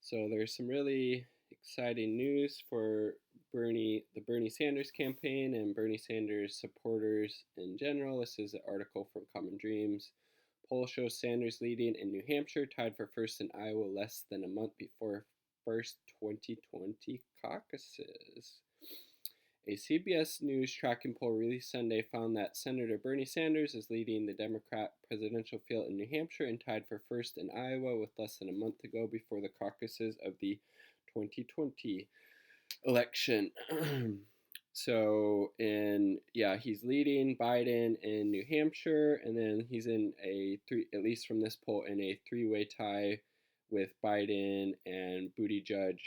So there's some really exciting news for the Bernie Sanders campaign and Bernie Sanders supporters in general. This is an article from Common Dreams. Poll shows Sanders leading in New Hampshire, tied for first in Iowa less than a month before first 2020 caucuses. A CBS News tracking poll released Sunday found that Senator Bernie Sanders is leading the Democrat presidential field in New Hampshire and tied for first in Iowa with less than a month to go before the caucuses of the 2020 election. He's leading Biden in New Hampshire, and then he's in at least from this poll, in a three-way tie with Biden and Buttigieg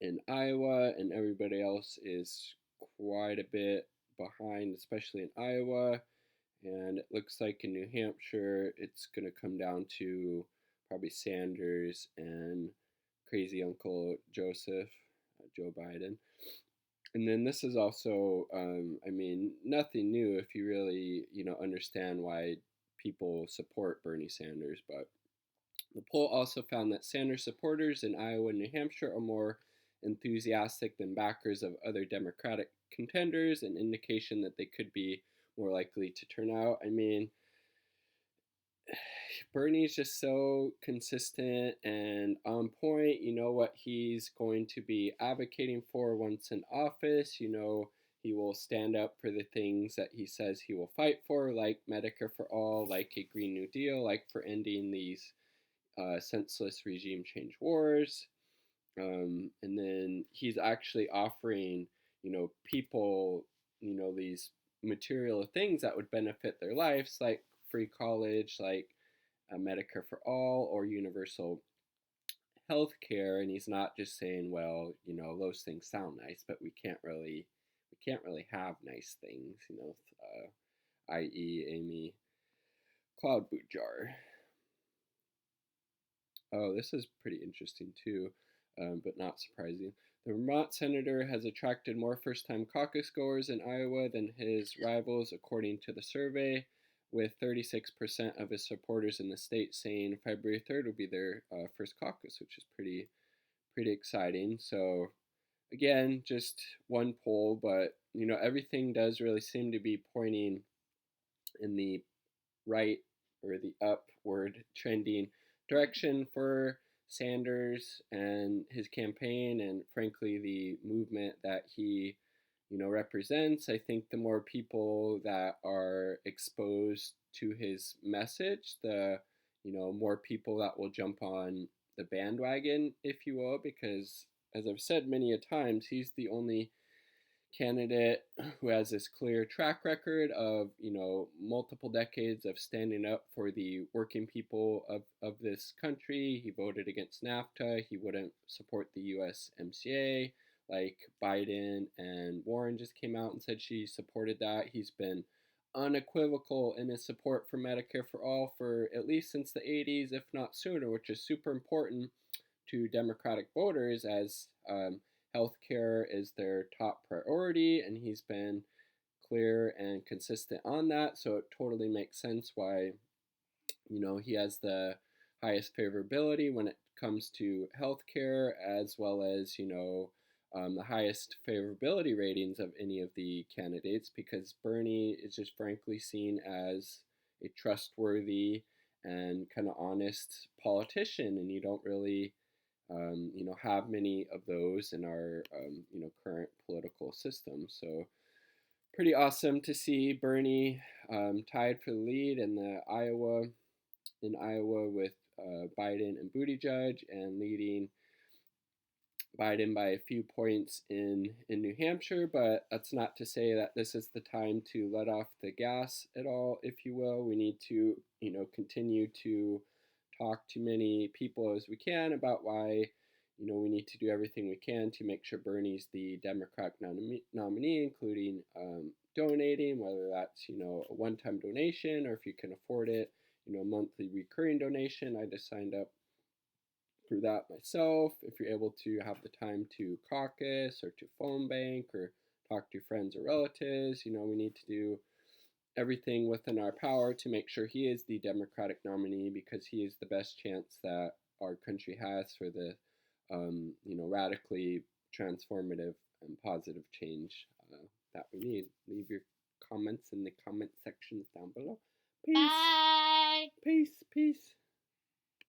in Iowa, and everybody else is quite a bit behind, especially in Iowa. And it looks like in New Hampshire, it's going to come down to probably Sanders and crazy Uncle Joseph, Joe Biden. And then this is also, nothing new if you really, understand why people support Bernie Sanders. But the poll also found that Sanders supporters in Iowa and New Hampshire are more enthusiastic than backers of other Democratic contenders, an indication that they could be more likely to turn out. Bernie's just so consistent and on point. You know what he's going to be advocating for once in office. He will stand up for the things that he says he will fight for, like Medicare for all, like a Green New Deal, like for ending these senseless regime change wars. And then he's actually offering, people, these material things that would benefit their lives, like free college, like Medicare for all, or universal health care. And he's not just saying, well, those things sound nice, but we can't really have nice things, i.e. Amy Cloud Boot Jar. Oh, this is pretty interesting too, but not surprising. The Vermont senator has attracted more first-time caucus goers in Iowa than his rivals, according to the survey, with 36% of his supporters in the state saying February 3rd will be their first caucus, which is pretty exciting. So, again, just one poll, but everything does really seem to be pointing in the right or the upward trending direction for Sanders and his campaign, and frankly the movement that he represents. I think the more people that are exposed to his message, the more people that will jump on the bandwagon, if you will, because as I've said many a times, he's the only candidate who has this clear track record of multiple decades of standing up for the working people of this country. He voted against NAFTA. He wouldn't support the USMCA, like Biden and Warren just came out and said she supported that. He's been unequivocal in his support for Medicare for all for at least since the 80s, if not sooner, which is super important to Democratic voters, as healthcare is their top priority, and he's been clear and consistent on that. So it totally makes sense why he has the highest favorability when it comes to healthcare, as well as the highest favorability ratings of any of the candidates, because Bernie is just frankly seen as a trustworthy and kind of honest politician, and you don't really have many of those in our current political system. So pretty awesome to see Bernie tied for the lead in Iowa with Biden and Buttigieg, and leading Biden by a few points in New Hampshire. But that's not to say that this is the time to let off the gas at all, if you will. We need to continue to talk to many people as we can about why we need to do everything we can to make sure Bernie's the Democratic nominee, including donating, whether that's a one-time donation, or if you can afford it, a monthly recurring donation. I just signed up for that myself. If you're able to have the time to caucus or to phone bank or talk to friends or relatives, we need to do everything within our power to make sure he is the Democratic nominee, because he is the best chance that our country has for the radically transformative and positive change that we need. Leave your comments in the comment sections down below. Peace. Bye. Peace.